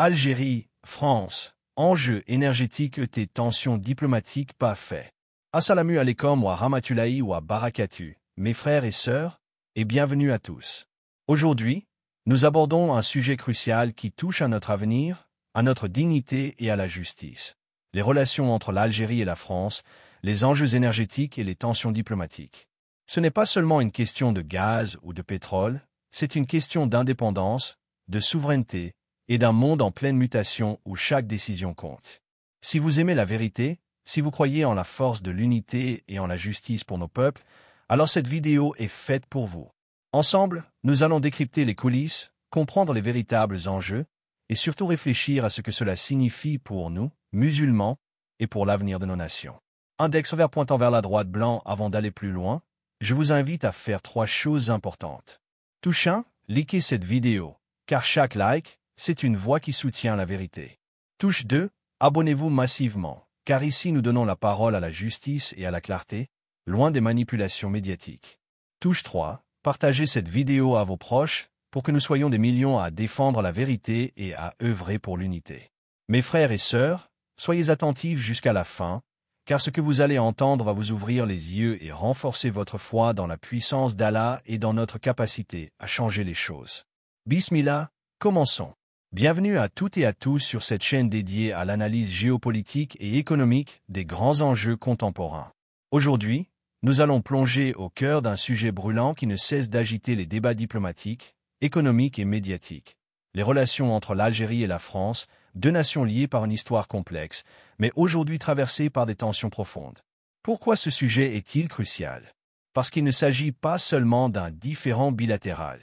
Algérie, France, enjeux énergétiques et tensions diplomatiques pas faits. Assalamu alaikum wa rahmatullahi wa barakatuh, mes frères et sœurs, et bienvenue à tous. Aujourd'hui, nous abordons un sujet crucial qui touche à notre avenir, à notre dignité et à la justice. Les relations entre l'Algérie et la France, les enjeux énergétiques et les tensions diplomatiques. Ce n'est pas seulement une question de gaz ou de pétrole, c'est une question d'indépendance, de souveraineté et d'un monde en pleine mutation où chaque décision compte. Si vous aimez la vérité, si vous croyez en la force de l'unité et en la justice pour nos peuples, alors cette vidéo est faite pour vous. Ensemble, nous allons décrypter les coulisses, comprendre les véritables enjeux et surtout réfléchir à ce que cela signifie pour nous, musulmans, et pour l'avenir de nos nations. Index vert pointant vers la droite blanc avant d'aller plus loin, je vous invite à faire 3 choses importantes. Touche 1, likez cette vidéo, car chaque like, c'est une voix qui soutient la vérité. Touche 2, abonnez-vous massivement, car ici nous donnons la parole à la justice et à la clarté, loin des manipulations médiatiques. Touche 3, partagez cette vidéo à vos proches pour que nous soyons des millions à défendre la vérité et à œuvrer pour l'unité. Mes frères et sœurs, soyez attentifs jusqu'à la fin, car ce que vous allez entendre va vous ouvrir les yeux et renforcer votre foi dans la puissance d'Allah et dans notre capacité à changer les choses. Bismillah, commençons. Bienvenue à toutes et à tous sur cette chaîne dédiée à l'analyse géopolitique et économique des grands enjeux contemporains. Aujourd'hui, nous allons plonger au cœur d'un sujet brûlant qui ne cesse d'agiter les débats diplomatiques, économiques et médiatiques. Les relations entre l'Algérie et la France, 2 nations liées par une histoire complexe, mais aujourd'hui traversées par des tensions profondes. Pourquoi ce sujet est-il crucial? Parce qu'il ne s'agit pas seulement d'un différend bilatéral.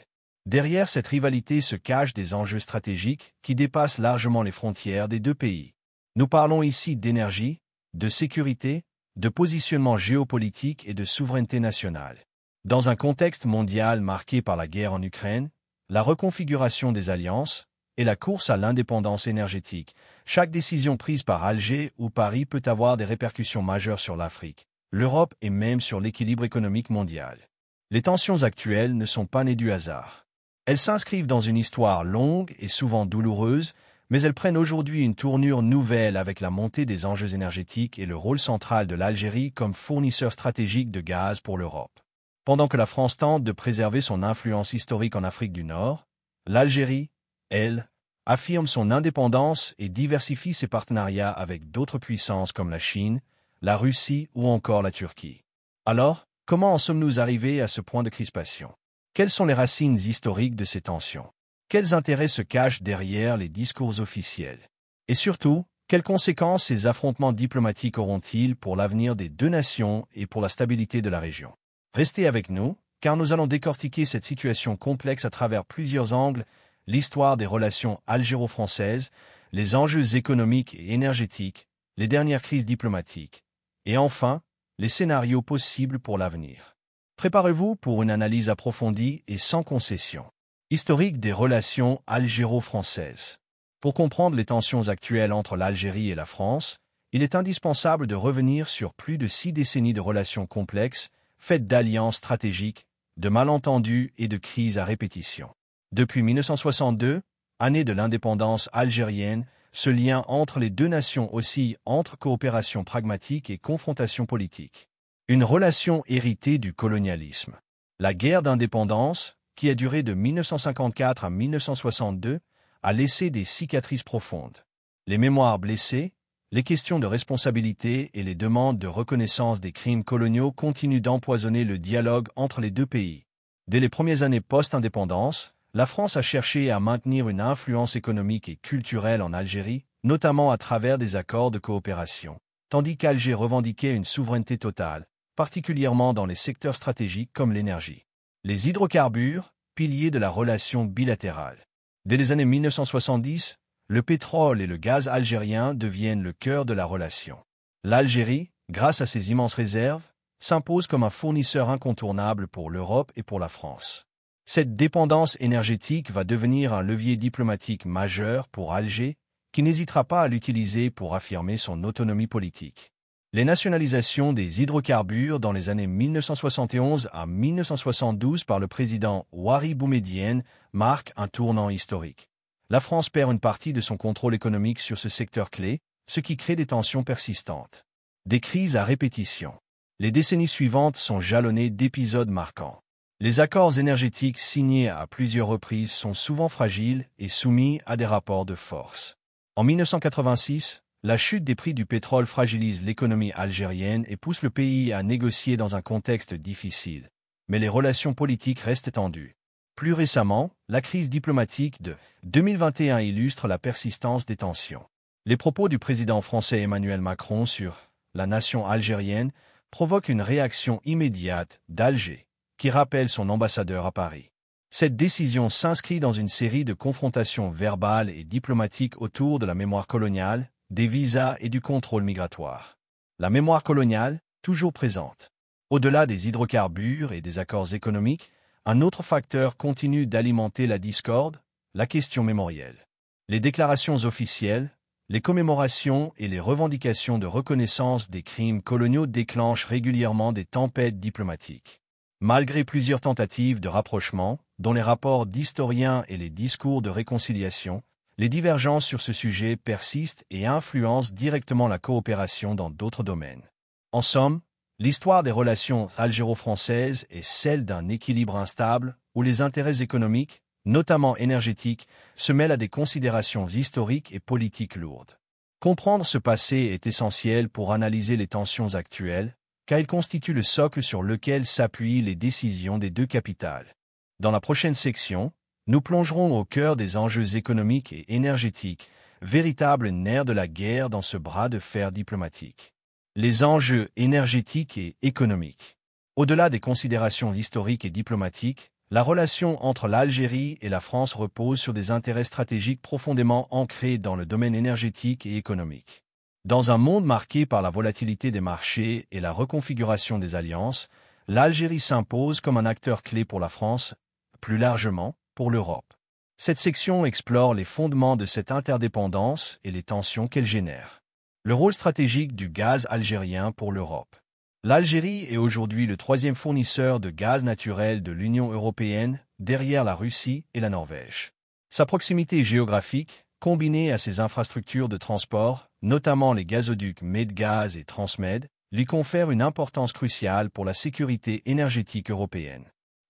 Derrière cette rivalité se cachent des enjeux stratégiques qui dépassent largement les frontières des 2 pays. Nous parlons ici d'énergie, de sécurité, de positionnement géopolitique et de souveraineté nationale. Dans un contexte mondial marqué par la guerre en Ukraine, la reconfiguration des alliances et la course à l'indépendance énergétique, chaque décision prise par Alger ou Paris peut avoir des répercussions majeures sur l'Afrique, l'Europe et même sur l'équilibre économique mondial. Les tensions actuelles ne sont pas nées du hasard. Elles s'inscrivent dans une histoire longue et souvent douloureuse, mais elles prennent aujourd'hui une tournure nouvelle avec la montée des enjeux énergétiques et le rôle central de l'Algérie comme fournisseur stratégique de gaz pour l'Europe. Pendant que la France tente de préserver son influence historique en Afrique du Nord, l'Algérie, elle, affirme son indépendance et diversifie ses partenariats avec d'autres puissances comme la Chine, la Russie ou encore la Turquie. Alors, comment en sommes-nous arrivés à ce point de crispation? Quelles sont les racines historiques de ces tensions? Quels intérêts se cachent derrière les discours officiels? Et surtout, quelles conséquences ces affrontements diplomatiques auront-ils pour l'avenir des 2 nations et pour la stabilité de la région? Restez avec nous, car nous allons décortiquer cette situation complexe à travers plusieurs angles, l'histoire des relations algéro-françaises, les enjeux économiques et énergétiques, les dernières crises diplomatiques, et enfin, les scénarios possibles pour l'avenir. Préparez-vous pour une analyse approfondie et sans concession. Historique des relations algéro-françaises. Pour comprendre les tensions actuelles entre l'Algérie et la France, il est indispensable de revenir sur plus de 6 décennies de relations complexes, faites d'alliances stratégiques, de malentendus et de crises à répétition. Depuis 1962, année de l'indépendance algérienne, ce lien entre les 2 nations oscille entre coopération pragmatique et confrontation politique. Une relation héritée du colonialisme. La guerre d'indépendance, qui a duré de 1954 à 1962, a laissé des cicatrices profondes. Les mémoires blessées, les questions de responsabilité et les demandes de reconnaissance des crimes coloniaux continuent d'empoisonner le dialogue entre les 2 pays. Dès les premières années post-indépendance, la France a cherché à maintenir une influence économique et culturelle en Algérie, notamment à travers des accords de coopération, tandis qu'Alger revendiquait une souveraineté totale, particulièrement dans les secteurs stratégiques comme l'énergie. Les hydrocarbures, piliers de la relation bilatérale. Dès les années 1970, le pétrole et le gaz algérien deviennent le cœur de la relation. L'Algérie, grâce à ses immenses réserves, s'impose comme un fournisseur incontournable pour l'Europe et pour la France. Cette dépendance énergétique va devenir un levier diplomatique majeur pour Alger, qui n'hésitera pas à l'utiliser pour affirmer son autonomie politique. Les nationalisations des hydrocarbures dans les années 1971 à 1972 par le président Houari Boumedienne marquent un tournant historique. La France perd une partie de son contrôle économique sur ce secteur clé, ce qui crée des tensions persistantes. Des crises à répétition. Les décennies suivantes sont jalonnées d'épisodes marquants. Les accords énergétiques signés à plusieurs reprises sont souvent fragiles et soumis à des rapports de force. En 1986, la chute des prix du pétrole fragilise l'économie algérienne et pousse le pays à négocier dans un contexte difficile. Mais les relations politiques restent tendues. Plus récemment, la crise diplomatique de 2021 illustre la persistance des tensions. Les propos du président français Emmanuel Macron sur la nation algérienne provoquent une réaction immédiate d'Alger, qui rappelle son ambassadeur à Paris. Cette décision s'inscrit dans une série de confrontations verbales et diplomatiques autour de la mémoire coloniale, des visas et du contrôle migratoire. La mémoire coloniale, toujours présente. Au-delà des hydrocarbures et des accords économiques, un autre facteur continue d'alimenter la discorde, la question mémorielle. Les déclarations officielles, les commémorations et les revendications de reconnaissance des crimes coloniaux déclenchent régulièrement des tempêtes diplomatiques. Malgré plusieurs tentatives de rapprochement, dont les rapports d'historiens et les discours de réconciliation, les divergences sur ce sujet persistent et influencent directement la coopération dans d'autres domaines. En somme, l'histoire des relations algéro-françaises est celle d'un équilibre instable où les intérêts économiques, notamment énergétiques, se mêlent à des considérations historiques et politiques lourdes. Comprendre ce passé est essentiel pour analyser les tensions actuelles, car il constitue le socle sur lequel s'appuient les décisions des deux capitales. Dans la prochaine section, nous plongerons au cœur des enjeux économiques et énergétiques, véritables nerfs de la guerre dans ce bras de fer diplomatique. Les enjeux énergétiques et économiques. Au-delà des considérations historiques et diplomatiques, la relation entre l'Algérie et la France repose sur des intérêts stratégiques profondément ancrés dans le domaine énergétique et économique. Dans un monde marqué par la volatilité des marchés et la reconfiguration des alliances, l'Algérie s'impose comme un acteur clé pour la France, plus largement, pour l'Europe. Cette section explore les fondements de cette interdépendance et les tensions qu'elle génère. Le rôle stratégique du gaz algérien pour l'Europe. L'Algérie est aujourd'hui le troisième fournisseur de gaz naturel de l'Union européenne, derrière la Russie et la Norvège. Sa proximité géographique, combinée à ses infrastructures de transport, notamment les gazoducs Medgaz et Transmed, lui confère une importance cruciale pour la sécurité énergétique européenne.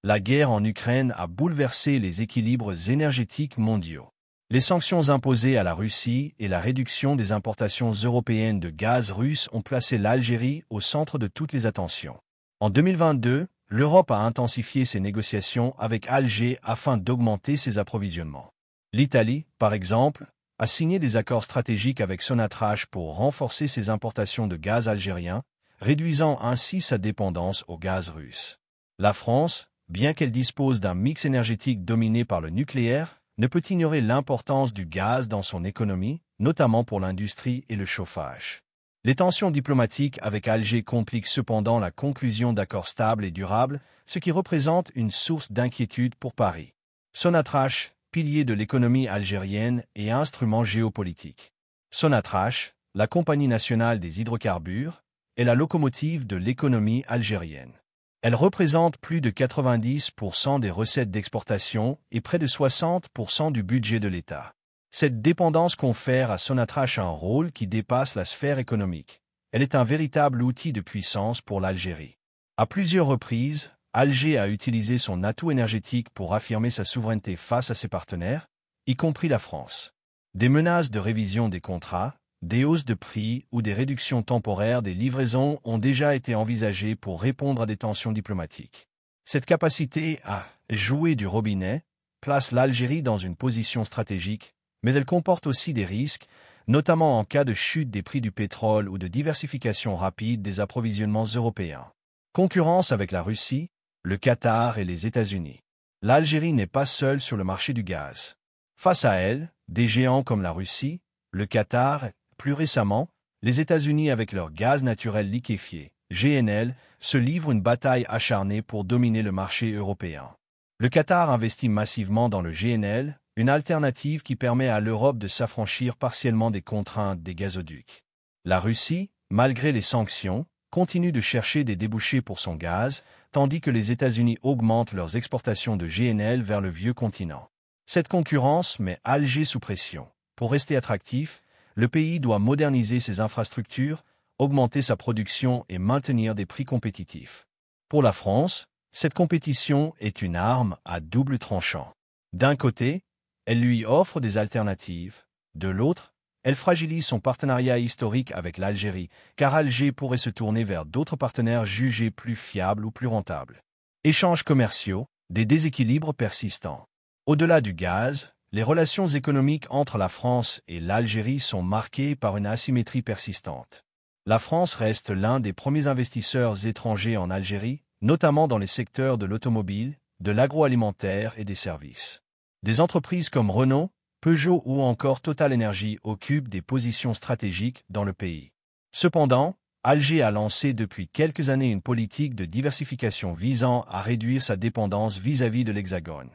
La guerre en Ukraine a bouleversé les équilibres énergétiques mondiaux. Les sanctions imposées à la Russie et la réduction des importations européennes de gaz russe ont placé l'Algérie au centre de toutes les attentions. En 2022, l'Europe a intensifié ses négociations avec Alger afin d'augmenter ses approvisionnements. L'Italie, par exemple, a signé des accords stratégiques avec Sonatrach pour renforcer ses importations de gaz algérien, réduisant ainsi sa dépendance au gaz russe. La France, bien qu'elle dispose d'un mix énergétique dominé par le nucléaire, ne peut ignorer l'importance du gaz dans son économie, notamment pour l'industrie et le chauffage. Les tensions diplomatiques avec Alger compliquent cependant la conclusion d'accords stables et durables, ce qui représente une source d'inquiétude pour Paris. Sonatrach, pilier de l'économie algérienne et instrument géopolitique. Sonatrach, la compagnie nationale des hydrocarbures, est la locomotive de l'économie algérienne. Elle représente plus de 90% des recettes d'exportation et près de 60% du budget de l'État. Cette dépendance confère à Sonatrach un rôle qui dépasse la sphère économique. Elle est un véritable outil de puissance pour l'Algérie. À plusieurs reprises, Alger a utilisé son atout énergétique pour affirmer sa souveraineté face à ses partenaires, y compris la France. Des menaces de révision des contrats, des hausses de prix ou des réductions temporaires des livraisons ont déjà été envisagées pour répondre à des tensions diplomatiques. Cette capacité à jouer du robinet place l'Algérie dans une position stratégique, mais elle comporte aussi des risques, notamment en cas de chute des prix du pétrole ou de diversification rapide des approvisionnements européens. Concurrence avec la Russie, le Qatar et les États-Unis. L'Algérie n'est pas seule sur le marché du gaz. Face à elle, des géants comme la Russie, le Qatar, plus récemment, les États-Unis avec leur gaz naturel liquéfié, GNL, se livrent une bataille acharnée pour dominer le marché européen. Le Qatar investit massivement dans le GNL, une alternative qui permet à l'Europe de s'affranchir partiellement des contraintes des gazoducs. La Russie, malgré les sanctions, continue de chercher des débouchés pour son gaz, tandis que les États-Unis augmentent leurs exportations de GNL vers le vieux continent. Cette concurrence met Alger sous pression. Pour rester attractif, le pays doit moderniser ses infrastructures, augmenter sa production et maintenir des prix compétitifs. Pour la France, cette compétition est une arme à double tranchant. D'un côté, elle lui offre des alternatives. De l'autre, elle fragilise son partenariat historique avec l'Algérie, car Alger pourrait se tourner vers d'autres partenaires jugés plus fiables ou plus rentables. Échanges commerciaux, des déséquilibres persistants. Au-delà du gaz, les relations économiques entre la France et l'Algérie sont marquées par une asymétrie persistante. La France reste l'un des premiers investisseurs étrangers en Algérie, notamment dans les secteurs de l'automobile, de l'agroalimentaire et des services. Des entreprises comme Renault, Peugeot ou encore Total Energy occupent des positions stratégiques dans le pays. Cependant, Alger a lancé depuis quelques années une politique de diversification visant à réduire sa dépendance vis-à-vis de l'Hexagone.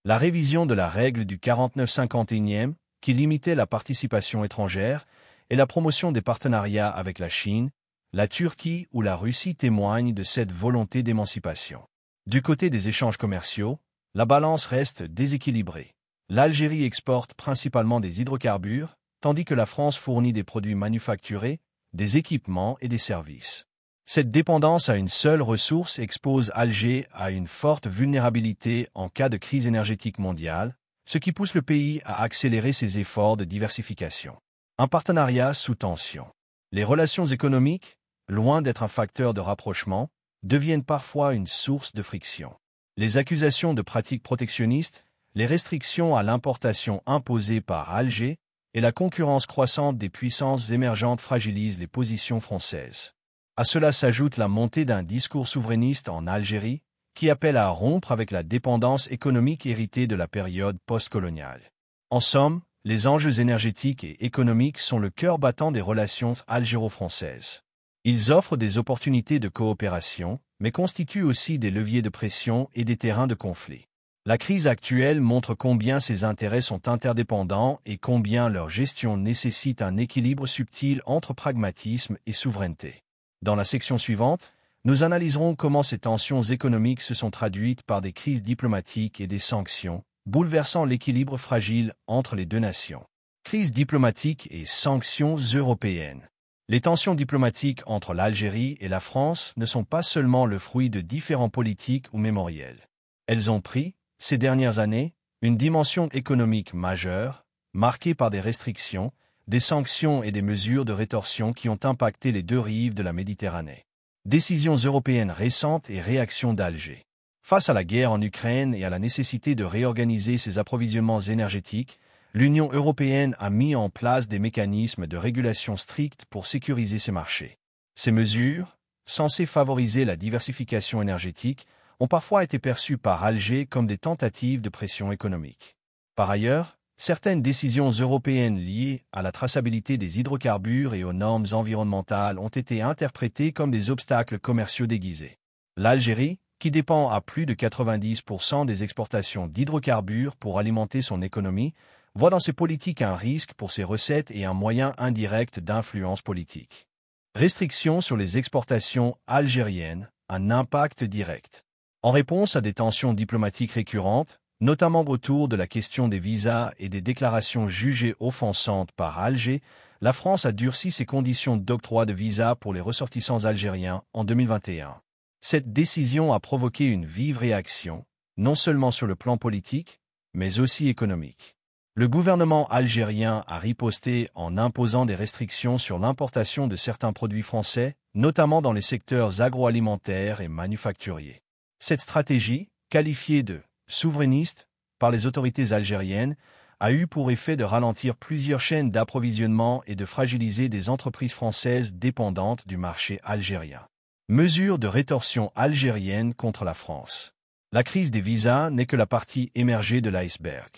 La révision de la règle du 49-51e, qui limitait la participation étrangère, et la promotion des partenariats avec la Chine, la Turquie ou la Russie témoignent de cette volonté d'émancipation. Du côté des échanges commerciaux, la balance reste déséquilibrée. L'Algérie exporte principalement des hydrocarbures, tandis que la France fournit des produits manufacturés, des équipements et des services. Cette dépendance à une seule ressource expose Alger à une forte vulnérabilité en cas de crise énergétique mondiale, ce qui pousse le pays à accélérer ses efforts de diversification. Un partenariat sous tension. Les relations économiques, loin d'être un facteur de rapprochement, deviennent parfois une source de friction. Les accusations de pratiques protectionnistes, les restrictions à l'importation imposées par Alger et la concurrence croissante des puissances émergentes fragilisent les positions françaises. À cela s'ajoute la montée d'un discours souverainiste en Algérie, qui appelle à rompre avec la dépendance économique héritée de la période postcoloniale. En somme, les enjeux énergétiques et économiques sont le cœur battant des relations algéro-françaises. Ils offrent des opportunités de coopération, mais constituent aussi des leviers de pression et des terrains de conflit. La crise actuelle montre combien ces intérêts sont interdépendants et combien leur gestion nécessite un équilibre subtil entre pragmatisme et souveraineté. Dans la section suivante, nous analyserons comment ces tensions économiques se sont traduites par des crises diplomatiques et des sanctions, bouleversant l'équilibre fragile entre les deux nations. Crise diplomatique et sanctions européennes. Les tensions diplomatiques entre l'Algérie et la France ne sont pas seulement le fruit de différents politiques ou mémoriels. Elles ont pris, ces dernières années, une dimension économique majeure, marquée par des restrictions, des sanctions et des mesures de rétorsion qui ont impacté les deux rives de la Méditerranée. Décisions européennes récentes et réactions d'Alger. Face à la guerre en Ukraine et à la nécessité de réorganiser ses approvisionnements énergétiques, l'Union européenne a mis en place des mécanismes de régulation stricts pour sécuriser ses marchés. Ces mesures, censées favoriser la diversification énergétique, ont parfois été perçues par Alger comme des tentatives de pression économique. Par ailleurs, certaines décisions européennes liées à la traçabilité des hydrocarbures et aux normes environnementales ont été interprétées comme des obstacles commerciaux déguisés. L'Algérie, qui dépend à plus de 90% des exportations d'hydrocarbures pour alimenter son économie, voit dans ces politiques un risque pour ses recettes et un moyen indirect d'influence politique. Restrictions sur les exportations algériennes, un impact direct. En réponse à des tensions diplomatiques récurrentes, notamment autour de la question des visas et des déclarations jugées offensantes par Alger, la France a durci ses conditions d'octroi de visas pour les ressortissants algériens en 2021. Cette décision a provoqué une vive réaction, non seulement sur le plan politique, mais aussi économique. Le gouvernement algérien a riposté en imposant des restrictions sur l'importation de certains produits français, notamment dans les secteurs agroalimentaires et manufacturiers. Cette stratégie, qualifiée de souverainiste par les autorités algériennes, a eu pour effet de ralentir plusieurs chaînes d'approvisionnement et de fragiliser des entreprises françaises dépendantes du marché algérien. Mesures de rétorsion algérienne contre la France. La crise des visas n'est que la partie émergée de l'iceberg.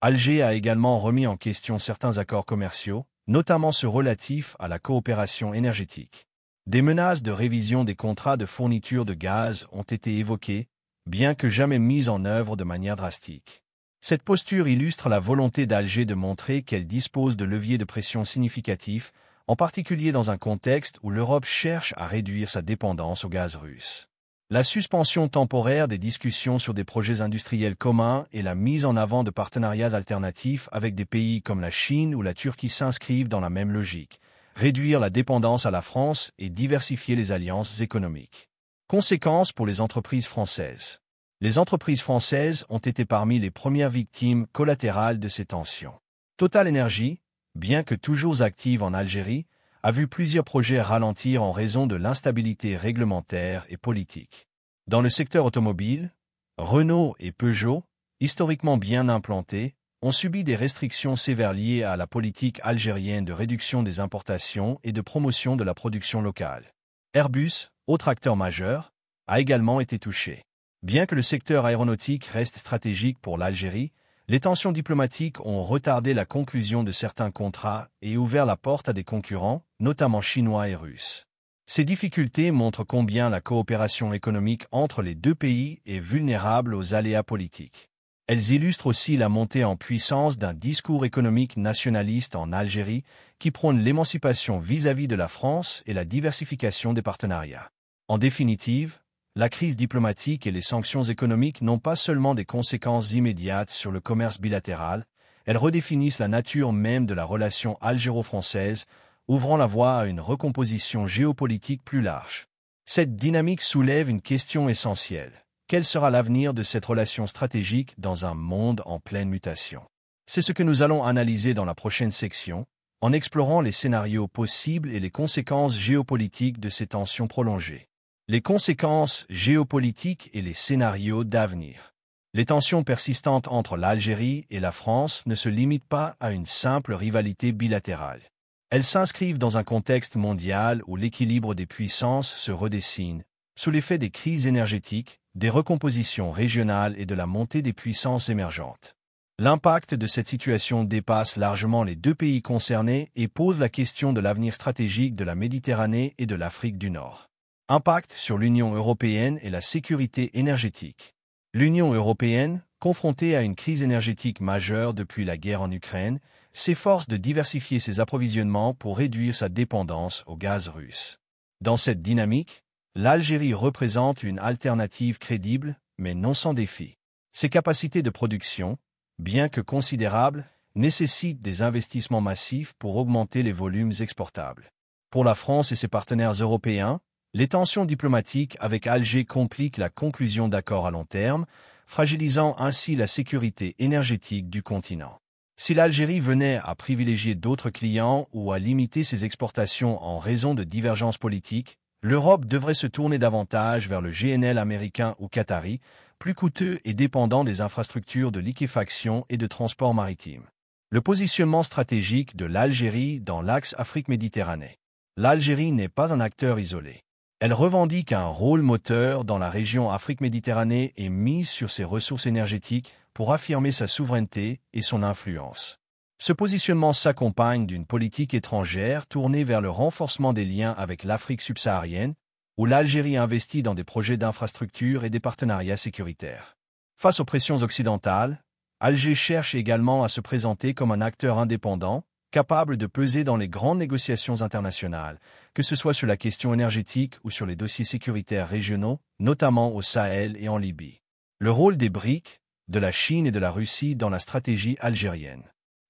Alger a également remis en question certains accords commerciaux, notamment ceux relatifs à la coopération énergétique. Des menaces de révision des contrats de fourniture de gaz ont été évoquées, bien que jamais mises en œuvre de manière drastique. Cette posture illustre la volonté d'Alger de montrer qu'elle dispose de leviers de pression significatifs, en particulier dans un contexte où l'Europe cherche à réduire sa dépendance au gaz russe. La suspension temporaire des discussions sur des projets industriels communs et la mise en avant de partenariats alternatifs avec des pays comme la Chine ou la Turquie s'inscrivent dans la même logique: réduire la dépendance à la France et diversifier les alliances économiques. Conséquences pour les entreprises françaises. Les entreprises françaises ont été parmi les premières victimes collatérales de ces tensions. Total Energy, bien que toujours active en Algérie, a vu plusieurs projets ralentir en raison de l'instabilité réglementaire et politique. Dans le secteur automobile, Renault et Peugeot, historiquement bien implantés, ont subi des restrictions sévères liées à la politique algérienne de réduction des importations et de promotion de la production locale. Airbus, autre acteur majeur, a également été touché. Bien que le secteur aéronautique reste stratégique pour l'Algérie, les tensions diplomatiques ont retardé la conclusion de certains contrats et ouvert la porte à des concurrents, notamment chinois et russes. Ces difficultés montrent combien la coopération économique entre les deux pays est vulnérable aux aléas politiques. Elles illustrent aussi la montée en puissance d'un discours économique nationaliste en Algérie qui prône l'émancipation vis-à-vis de la France et la diversification des partenariats. En définitive, la crise diplomatique et les sanctions économiques n'ont pas seulement des conséquences immédiates sur le commerce bilatéral, elles redéfinissent la nature même de la relation algéro-française, ouvrant la voie à une recomposition géopolitique plus large. Cette dynamique soulève une question essentielle: quel sera l'avenir de cette relation stratégique dans un monde en pleine mutation? C'est ce que nous allons analyser dans la prochaine section, en explorant les scénarios possibles et les conséquences géopolitiques de ces tensions prolongées. Les conséquences géopolitiques et les scénarios d'avenir. Les tensions persistantes entre l'Algérie et la France ne se limitent pas à une simple rivalité bilatérale. Elles s'inscrivent dans un contexte mondial où l'équilibre des puissances se redessine, sous l'effet des crises énergétiques, des recompositions régionales et de la montée des puissances émergentes. L'impact de cette situation dépasse largement les deux pays concernés et pose la question de l'avenir stratégique de la Méditerranée et de l'Afrique du Nord. Impact sur l'Union européenne et la sécurité énergétique. L'Union européenne, confrontée à une crise énergétique majeure depuis la guerre en Ukraine, s'efforce de diversifier ses approvisionnements pour réduire sa dépendance au gaz russe. Dans cette dynamique, l'Algérie représente une alternative crédible, mais non sans défi. Ses capacités de production, bien que considérables, nécessitent des investissements massifs pour augmenter les volumes exportables. Pour la France et ses partenaires européens, les tensions diplomatiques avec Alger compliquent la conclusion d'accords à long terme, fragilisant ainsi la sécurité énergétique du continent. Si l'Algérie venait à privilégier d'autres clients ou à limiter ses exportations en raison de divergences politiques, l'Europe devrait se tourner davantage vers le GNL américain ou qatari, plus coûteux et dépendant des infrastructures de liquéfaction et de transport maritime. Le positionnement stratégique de l'Algérie dans l'axe Afrique-Méditerranée. L'Algérie n'est pas un acteur isolé. Elle revendique un rôle moteur dans la région Afrique-Méditerranée et mise sur ses ressources énergétiques pour affirmer sa souveraineté et son influence. Ce positionnement s'accompagne d'une politique étrangère tournée vers le renforcement des liens avec l'Afrique subsaharienne, où l'Algérie investit dans des projets d'infrastructures et des partenariats sécuritaires. Face aux pressions occidentales, Alger cherche également à se présenter comme un acteur indépendant, capable de peser dans les grandes négociations internationales, que ce soit sur la question énergétique ou sur les dossiers sécuritaires régionaux, notamment au Sahel et en Libye. Le rôle des BRIC, de la Chine et de la Russie dans la stratégie algérienne.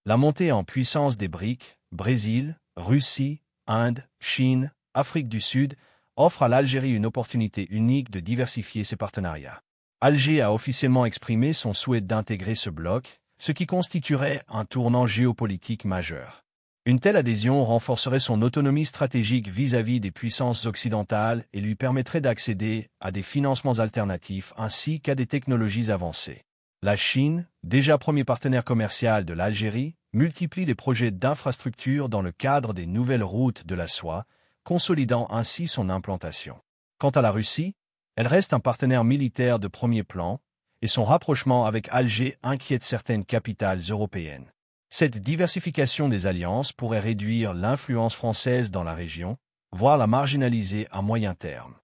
La montée en puissance des BRIC, Brésil, Russie, Inde, Chine, Afrique du Sud, offre à l'Algérie une opportunité unique de diversifier ses partenariats. Alger a officiellement exprimé son souhait d'intégrer ce bloc, ce qui constituerait un tournant géopolitique majeur. Une telle adhésion renforcerait son autonomie stratégique vis-à-vis des puissances occidentales et lui permettrait d'accéder à des financements alternatifs ainsi qu'à des technologies avancées. La Chine, déjà premier partenaire commercial de l'Algérie, multiplie les projets d'infrastructures dans le cadre des nouvelles routes de la soie, consolidant ainsi son implantation. Quant à la Russie, elle reste un partenaire militaire de premier plan, et son rapprochement avec Alger inquiète certaines capitales européennes. Cette diversification des alliances pourrait réduire l'influence française dans la région, voire la marginaliser à moyen terme.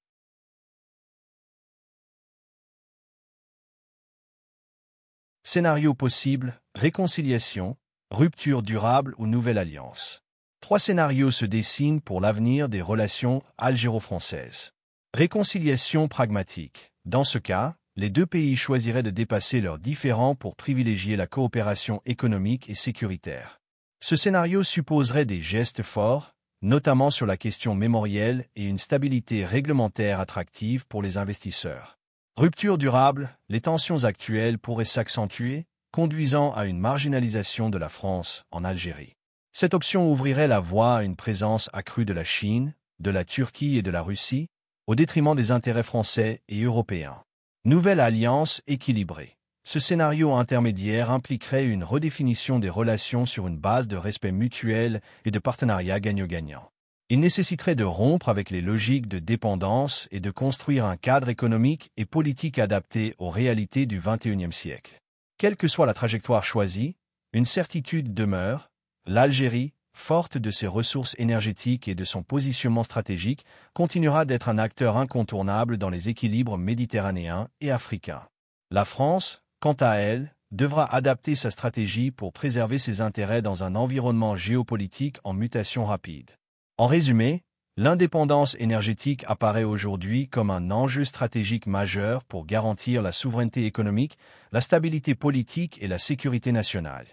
Scénario possible, réconciliation, rupture durable ou nouvelle alliance. 3 scénarios se dessinent pour l'avenir des relations algéro-françaises. Réconciliation pragmatique. Dans ce cas, les deux pays choisiraient de dépasser leurs différends pour privilégier la coopération économique et sécuritaire. Ce scénario supposerait des gestes forts, notamment sur la question mémorielle et une stabilité réglementaire attractive pour les investisseurs. Rupture durable, les tensions actuelles pourraient s'accentuer, conduisant à une marginalisation de la France en Algérie. Cette option ouvrirait la voie à une présence accrue de la Chine, de la Turquie et de la Russie, au détriment des intérêts français et européens. Nouvelle alliance équilibrée. Ce scénario intermédiaire impliquerait une redéfinition des relations sur une base de respect mutuel et de partenariat gagnant-gagnant. Il nécessiterait de rompre avec les logiques de dépendance et de construire un cadre économique et politique adapté aux réalités du XXIe siècle. Quelle que soit la trajectoire choisie, une certitude demeure, l'Algérie, forte de ses ressources énergétiques et de son positionnement stratégique, continuera d'être un acteur incontournable dans les équilibres méditerranéens et africains. La France, quant à elle, devra adapter sa stratégie pour préserver ses intérêts dans un environnement géopolitique en mutation rapide. En résumé, l'indépendance énergétique apparaît aujourd'hui comme un enjeu stratégique majeur pour garantir la souveraineté économique, la stabilité politique et la sécurité nationale.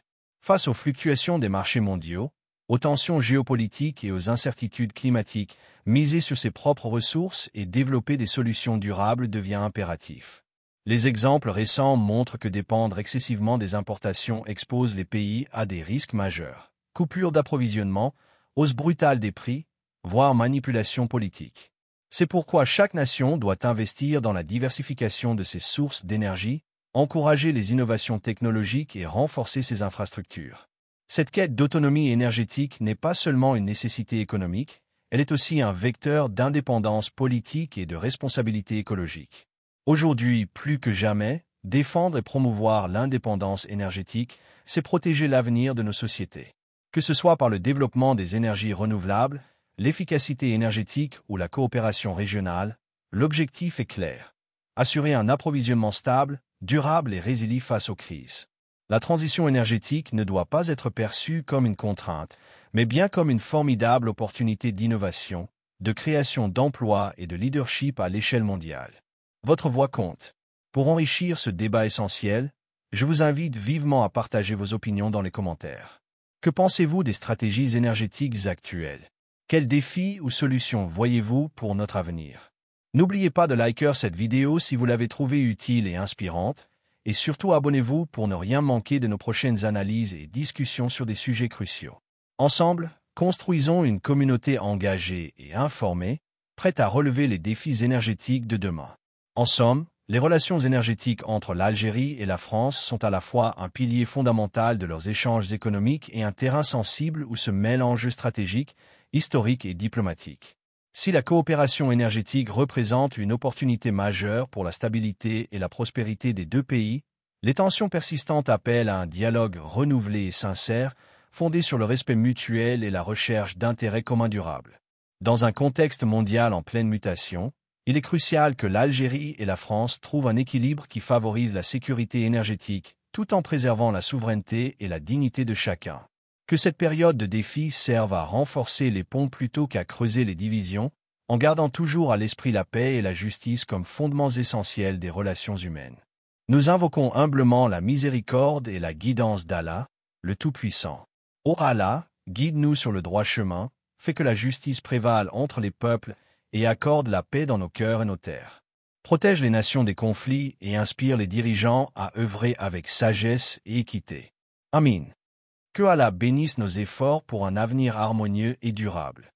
Face aux fluctuations des marchés mondiaux, aux tensions géopolitiques et aux incertitudes climatiques, miser sur ses propres ressources et développer des solutions durables devient impératif. Les exemples récents montrent que dépendre excessivement des importations expose les pays à des risques majeurs. Coupure d'approvisionnement, hausse brutale des prix, voire manipulation politique. C'est pourquoi chaque nation doit investir dans la diversification de ses sources d'énergie, encourager les innovations technologiques et renforcer ses infrastructures. Cette quête d'autonomie énergétique n'est pas seulement une nécessité économique, elle est aussi un vecteur d'indépendance politique et de responsabilité écologique. Aujourd'hui, plus que jamais, défendre et promouvoir l'indépendance énergétique, c'est protéger l'avenir de nos sociétés. Que ce soit par le développement des énergies renouvelables, l'efficacité énergétique ou la coopération régionale, l'objectif est clair. Assurer un approvisionnement stable, durable et résilient face aux crises. La transition énergétique ne doit pas être perçue comme une contrainte, mais bien comme une formidable opportunité d'innovation, de création d'emplois et de leadership à l'échelle mondiale. Votre voix compte. Pour enrichir ce débat essentiel, je vous invite vivement à partager vos opinions dans les commentaires. Que pensez-vous des stratégies énergétiques actuelles? Quels défis ou solutions voyez-vous pour notre avenir? N'oubliez pas de liker cette vidéo si vous l'avez trouvée utile et inspirante, et surtout abonnez-vous pour ne rien manquer de nos prochaines analyses et discussions sur des sujets cruciaux. Ensemble, construisons une communauté engagée et informée, prête à relever les défis énergétiques de demain. En somme, les relations énergétiques entre l'Algérie et la France sont à la fois un pilier fondamental de leurs échanges économiques et un terrain sensible où se mêlent enjeux stratégiques, historiques et diplomatiques. Si la coopération énergétique représente une opportunité majeure pour la stabilité et la prospérité des deux pays, les tensions persistantes appellent à un dialogue renouvelé et sincère, fondé sur le respect mutuel et la recherche d'intérêts communs durables. Dans un contexte mondial en pleine mutation, il est crucial que l'Algérie et la France trouvent un équilibre qui favorise la sécurité énergétique, tout en préservant la souveraineté et la dignité de chacun. Que cette période de défi serve à renforcer les ponts plutôt qu'à creuser les divisions, en gardant toujours à l'esprit la paix et la justice comme fondements essentiels des relations humaines. Nous invoquons humblement la miséricorde et la guidance d'Allah, le Tout-Puissant. Ô Allah, guide-nous sur le droit chemin, fais que la justice prévale entre les peuples et accorde la paix dans nos cœurs et nos terres. Protège les nations des conflits et inspire les dirigeants à œuvrer avec sagesse et équité. Amin. Que Allah bénisse nos efforts pour un avenir harmonieux et durable.